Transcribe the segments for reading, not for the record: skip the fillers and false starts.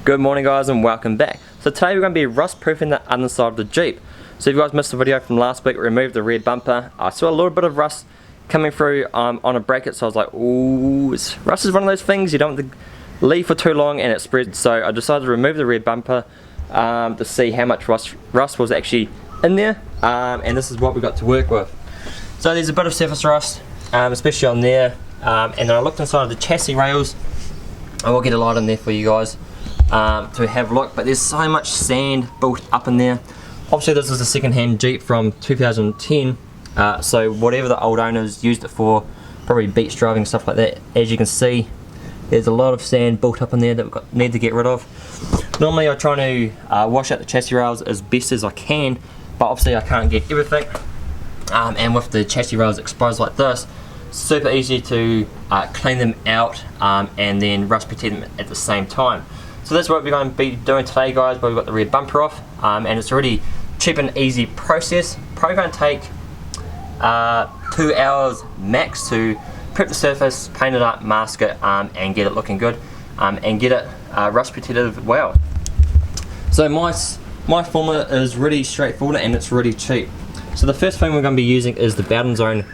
Good morning guys and welcome back. So today we're going to be rust proofing the underside of the Jeep. So if you guys missed the video from last week, we removed the rear bumper. I saw a little bit of rust coming through on a bracket, so I was like, ooh, rust is one of those things you don't want to leave for too long and it spreads. So I decided to remove the rear bumper to see how much rust was actually in there, and this is what we got to work with. So there's a bit of surface rust, especially on there, and then I looked inside of the chassis rails. I will get a light in there for you guys to have a look, but there's so much sand built up in there. Obviously this is a second-hand Jeep from 2010, so whatever the old owners used it for, probably beach driving, stuff like that. As you can see, there's a lot of sand built up in there that we need to get rid of. Normally I try to wash out the chassis rails as best as I can, but obviously I can't get everything, and with the chassis rails exposed like this, super easy to clean them out and then rust protect them at the same time. So that's what we're going to be doing today guys, but we've got the rear bumper off, and it's a really cheap and easy process. Probably going to take 2 hours max to prep the surface, paint it up, mask it, and get it looking good, and get it rust protected well. So my formula is really straightforward and it's really cheap. So the first thing we're going to be using is the Bowden Zone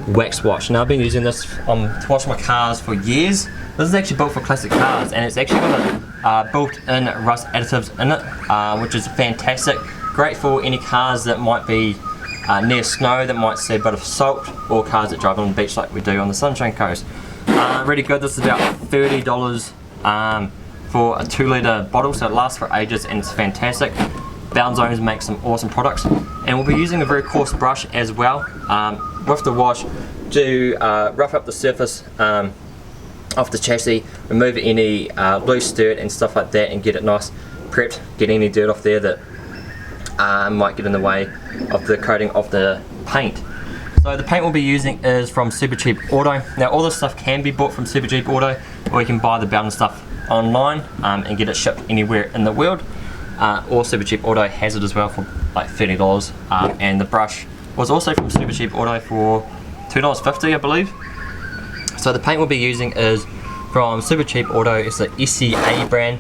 wax wash. Now I've been using this to wash my cars for years. This is actually built for classic cars, and it's actually got built-in rust additives in it, which is fantastic. Great for any cars that might be near snow, that might see a bit of salt, or cars that drive on the beach like we do on the Sunshine Coast. Really good. This is about $30 for a 2 litre bottle, so it lasts for ages and it's fantastic. Bowden Zones make some awesome products, and we'll be using a very coarse brush as well with the wash to rough up the surface off the chassis, remove any loose dirt and stuff like that, and get it nice prepped, get any dirt off there that might get in the way of the coating of the paint. So the paint we'll be using is from Super Cheap Auto. Now all this stuff can be bought from Super Cheap Auto, or you can buy the Bowden stuff online and get it shipped anywhere in the world, or Super Cheap Auto has it as well for like $30, and the brush was also from Super Cheap Auto for $2.50 I believe. So the paint we'll be using is from Super Cheap Auto. It's the SCA brand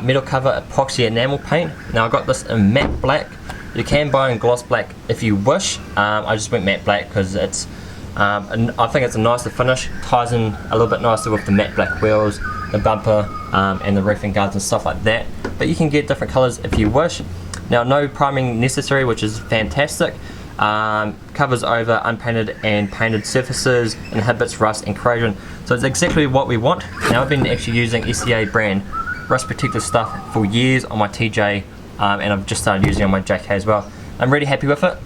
metal cover epoxy enamel paint. Now I got this in matte black. You can buy in gloss black if you wish. I just went matte black because it's I think it's a nicer finish, ties in a little bit nicer with the matte black wheels, the bumper, and the roofing guards and stuff like that. But you can get different colours if you wish. Now no priming necessary, which is fantastic. Covers over unpainted and painted surfaces, inhibits rust and corrosion. So it's exactly what we want. Now I've been actually using SCA brand rust protective stuff for years on my TJ, and I've just started using it on my JKU as well. I'm really happy with it.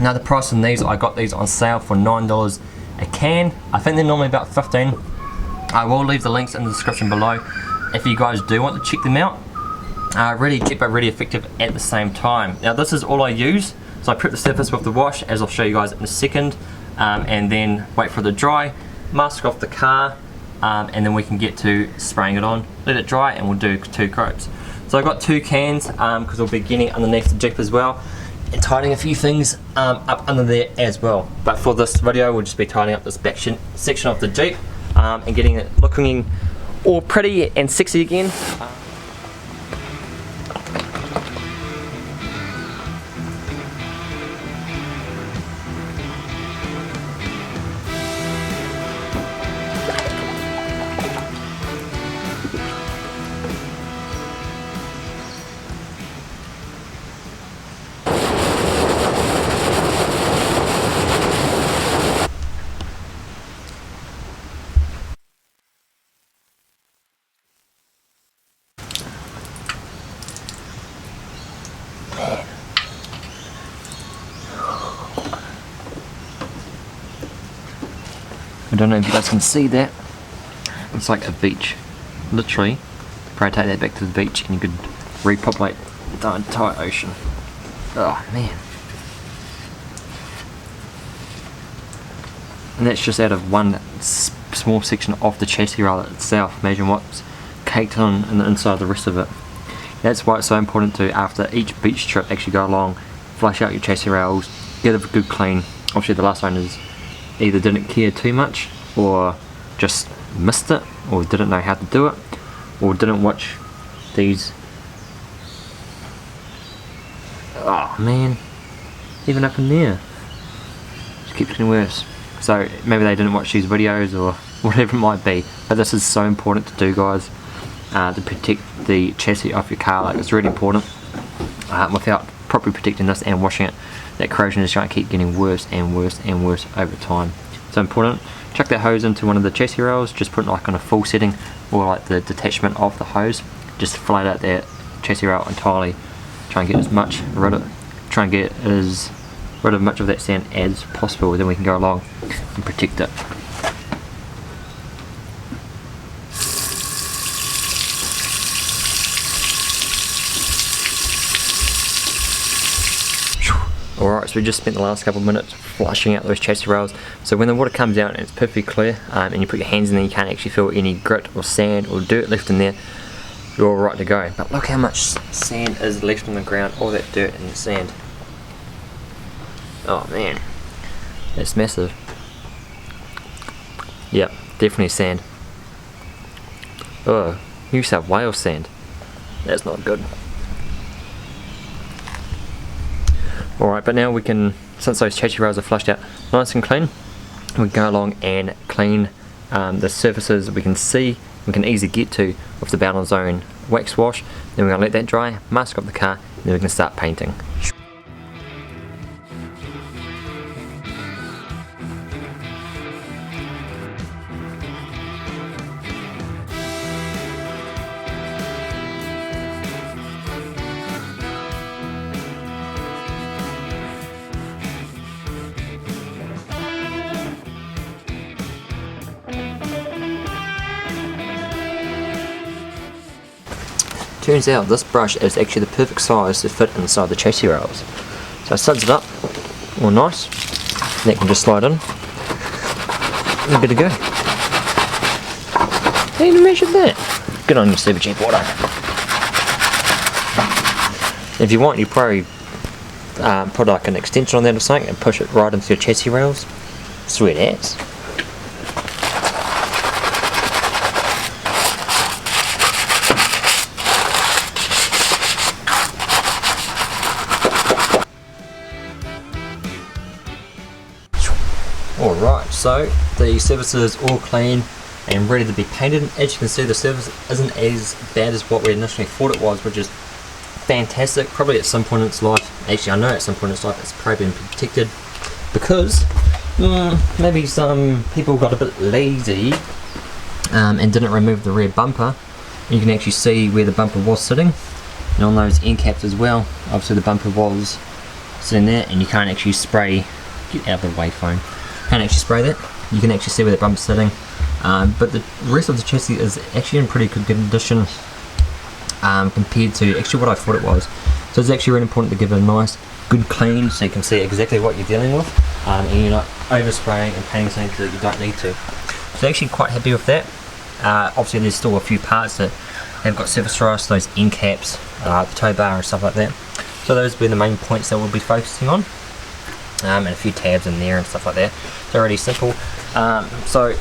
Now the price on these, I got these on sale for $9 a can. I think they're normally about $15. I will leave the links in the description below if you guys do want to check them out. Really cheap but really effective at the same time. Now this is all I use. So I prep the surface with the wash, as I'll show you guys in a second, and then wait for it to dry, mask off the car, and then we can get to spraying it on, let it dry, and we'll do 2 coats. So I've got 2 cans because we'll be getting underneath the Jeep as well, and tidying a few things up under there as well. But for this video we'll just be tidying up this back section of the Jeep and getting it looking all pretty and sexy again. I don't know if you guys can see that. It's like a beach. Literally, probably take that back to the beach and you could repopulate the entire ocean. Oh man. And that's just out of one small section of the chassis rail itself. Imagine what's caked on in the inside of the rest of it. That's why it's so important to, after each beach trip, actually go along, flush out your chassis rails, get a good clean. Obviously the last owners either didn't care too much, or just missed it, or didn't know how to do it, or didn't watch these. Oh man, even up in there, it keeps getting worse. So maybe they didn't watch these videos or whatever it might be, but this is so important to do, guys, to protect the chassis off your car. Like, it's really important. Without properly protecting this and washing it, that corrosion is going to keep getting worse and worse and worse over time. So important. Chuck that hose into one of the chassis rails, just put it like on a full setting, or like the detachment of the hose. Just float out that chassis rail entirely. Try and get as much rid of much of that sand as possible. Then we can go along and protect it. Alright, so we just spent the last couple of minutes flushing out those chassis rails. So when the water comes out and it's perfectly clear, and you put your hands in there, you can't actually feel any grit or sand or dirt left in there, you're all right to go. But look how much sand is left on the ground, all that dirt and the sand. Oh man, that's massive. Yep, definitely sand. Oh, New South Wales sand. That's not good. Alright, but now we can, since those chassis rails are flushed out nice and clean, we can go along and clean the surfaces we can see, we can easily get to with the Balance Zone wax wash. Then we're going to let that dry, mask up the car, and then we can start painting. Turns out this brush is actually the perfect size to fit inside the chassis rails. So it suds it up all nice, and that can just slide in, and you're good to go. How you measured that? Good on you, Super Jeep Water. If you want, you probably put like an extension on that or something and push it right into your chassis rails. Sweet ass. Alright, so the surface is all clean and ready to be painted. As you can see, the surface isn't as bad as what we initially thought it was, which is fantastic. Probably at some point in its life, actually I know at some point in its life it's probably been protected, because maybe some people got a bit lazy and didn't remove the rear bumper. You can actually see where the bumper was sitting, and on those end caps as well, obviously the bumper was sitting there, and you can't actually spray, get out of the way phone, can't actually spray that. You can actually see where the bumper's sitting, but the rest of the chassis is actually in pretty good condition compared to actually what I thought it was. So it's actually really important to give it a nice good clean so you can see exactly what you're dealing with, and you're not overspraying and painting something that you don't need to. So actually quite happy with that. Obviously there's still a few parts that have got surface rust, those end caps, the tow bar and stuff like that. So those will be the main points that we'll be focusing on. And a few tabs in there and stuff like that. They're really simple. So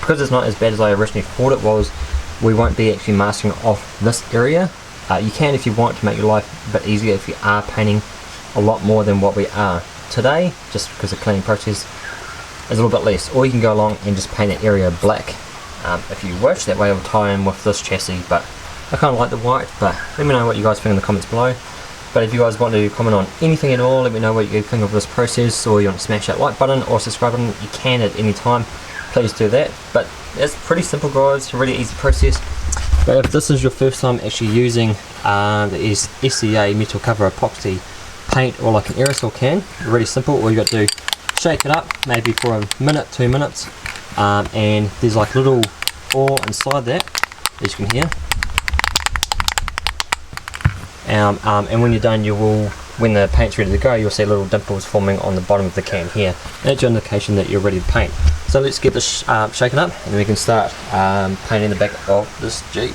because it's not as bad as I originally thought it was, we won't be actually masking off this area. You can if you want to make your life a bit easier if you are painting a lot more than what we are today, just because the cleaning process is a little bit less. Or you can go along and just paint that area black if you wish. That way it'll tie in with this chassis, but I kind of like the white. But let me know what you guys think in the comments below. But if you guys want to comment on anything at all, let me know what you think of this process, or you want to smash that like button or subscribe button, you can at any time. Please do that. But it's pretty simple, guys. It's a really easy process. But if this is your first time actually using the SCA metal cover epoxy paint, or like an aerosol can, really simple. All you got to do, shake it up maybe for a minute, 2 minutes, and there's like little oil inside that, as you can hear. And when you're done, you will, when the paint's ready to go, you'll see little dimples forming on the bottom of the can here. That's your indication that you're ready to paint. So let's get this shaken up, and then we can start painting the back of this Jeep.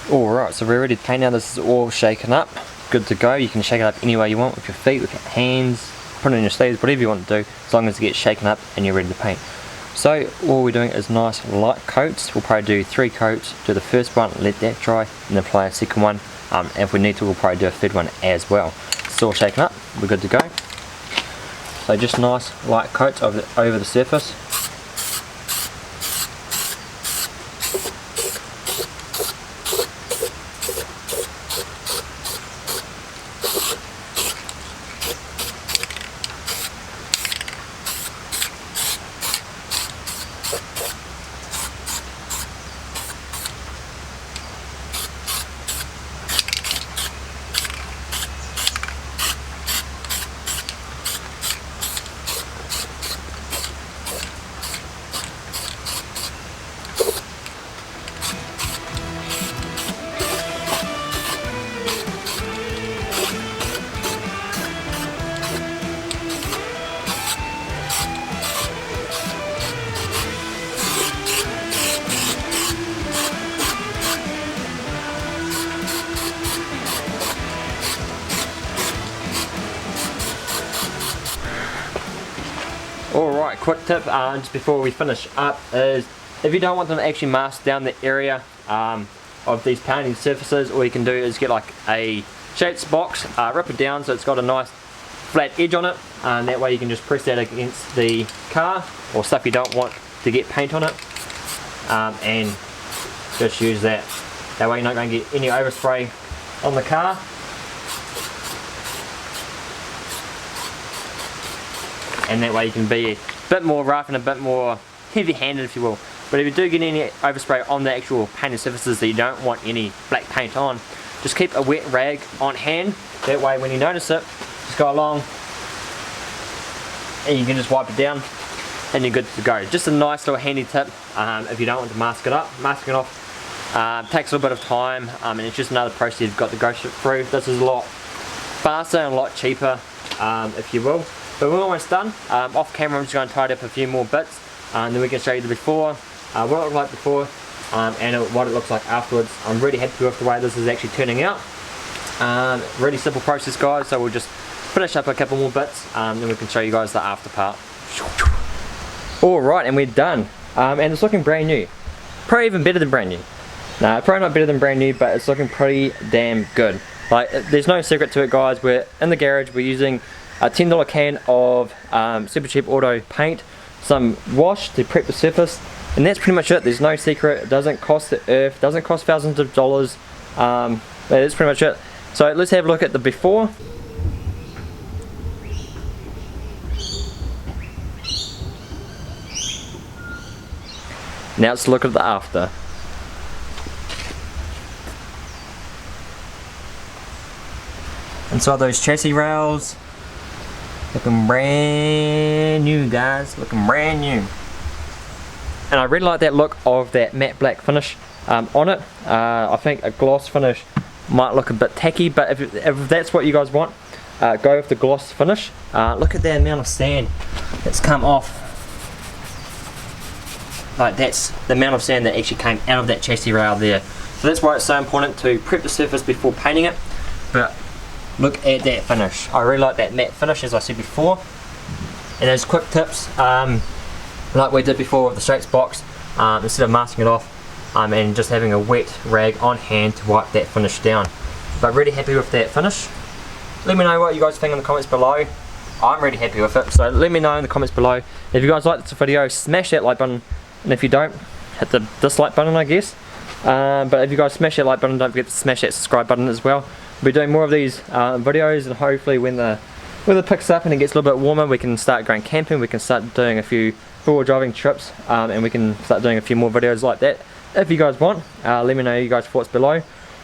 Alright, so we're ready to paint now. This is all shaken up, good to go. You can shake it up any way you want, with your feet, with your hands, put it in your sleeves, whatever you want to do, as long as it gets shaken up and you're ready to paint. So all we're doing is nice light coats. We'll probably do 3 coats, do the first one, let that dry, and then apply a second one. And if we need to, we'll probably do a third one as well. It's all shaken up, we're good to go. So just nice light coats over the surface. Alright, quick tip just before we finish up is, if you don't want them to actually mask down the area of these painting surfaces, all you can do is get like a shapes box, rip it down so it's got a nice flat edge on it, and that way you can just press that against the car or stuff you don't want to get paint on it, and just use that. That way you're not going to get any overspray on the car. And that way you can be a bit more rough and a bit more heavy-handed, if you will. But if you do get any overspray on the actual painted surfaces that you don't want any black paint on, just keep a wet rag on hand. That way when you notice it, just go along and you can just wipe it down and you're good to go. Just a nice little handy tip if you don't want to mask it up. Masking it off takes a little bit of time, and it's just another process you've got to go through. This is a lot faster and a lot cheaper, if you will. But we're almost done. Off camera I'm just going to tidy up a few more bits, and then we can show you the before, what it looked like before, and what it looks like afterwards. I'm really happy with the way this is actually turning out. Really simple process, guys, so we'll just finish up a couple more bits, then we can show you guys the after part. Alright, and we're done. And it's looking brand new. Probably even better than brand new. No, probably not better than brand new, but it's looking pretty damn good. Like, there's no secret to it, guys. We're in the garage, we're using a $10 can of super cheap auto paint, some wash to prep the surface, and that's pretty much it. There's no secret. It doesn't cost the earth, doesn't cost thousands of dollars. That's pretty much it. So let's have a look at the before. Now let's look at the after. Inside those chassis rails, looking brand new, guys, looking brand new. And I really like that look of that matte black finish on it. I think a gloss finish might look a bit tacky, but if that's what you guys want, go with the gloss finish. Look at the amount of sand that's come off. Like, that's the amount of sand that actually came out of that chassis rail there. So that's why it's so important to prep the surface before painting it. But look at that finish. I really like that matte finish, as I said before. And those quick tips, like we did before with the shapes box, instead of masking it off and just having a wet rag on hand to wipe that finish down. But really happy with that finish. Let me know what you guys think in the comments below. I'm really happy with it, so let me know in the comments below. If you guys like this video, smash that like button, and if you don't, hit the dislike button, I guess. But if you guys smash that like button, don't forget to smash that subscribe button as well. We'll be doing more of these videos, and hopefully when the weather picks up and it gets a little bit warmer, we can start going camping, we can start doing a few four-wheel driving trips, and we can start doing a few more videos like that. If you guys want, let me know your guys' thoughts below.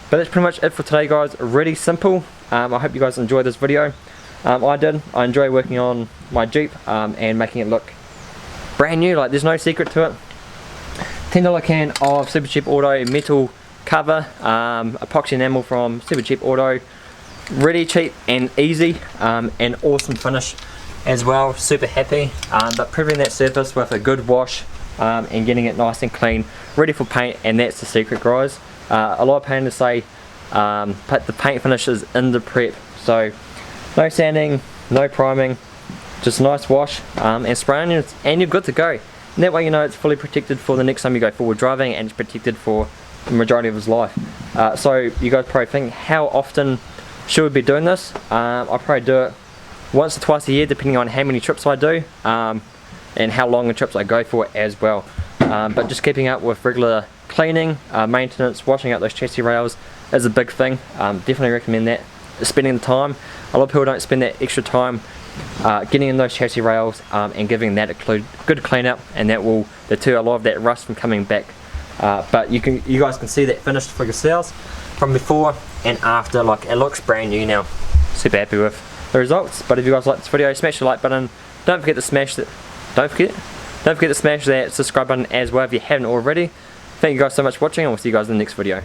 But that's pretty much it for today, guys. Really simple. I hope you guys enjoyed this video. I did. I enjoy working on my Jeep and making it look brand new. Like, there's no secret to it. $10 can of Super Cheap Auto metal cover, epoxy enamel from Super Cheap Auto. Really cheap and easy, and awesome finish as well. Super happy. But prepping that surface with a good wash and getting it nice and clean, ready for paint, and that's the secret, guys. A lot of painters say put the paint finishes in the prep, so no sanding, no priming, just a nice wash and spraying, and you're good to go. And that way you know it's fully protected for the next time you go forward driving, and it's protected for the majority of his life. So you guys probably think, how often should we be doing this? I probably do it once or twice a year, depending on how many trips I do and how long the trips I go for as well. But just keeping up with regular cleaning, maintenance, washing out those chassis rails is a big thing. Definitely recommend that. Spending the time. A lot of people don't spend that extra time getting in those chassis rails and giving that a good clean up, and that will deter a lot of that rust from coming back. But you guys can see that finished for yourselves from before and after. Like, it looks brand new now. Super happy with the results. But if you guys like this video, smash the like button. Don't forget to smash that subscribe button as well if you haven't already. Thank you guys so much for watching, and we'll see you guys in the next video.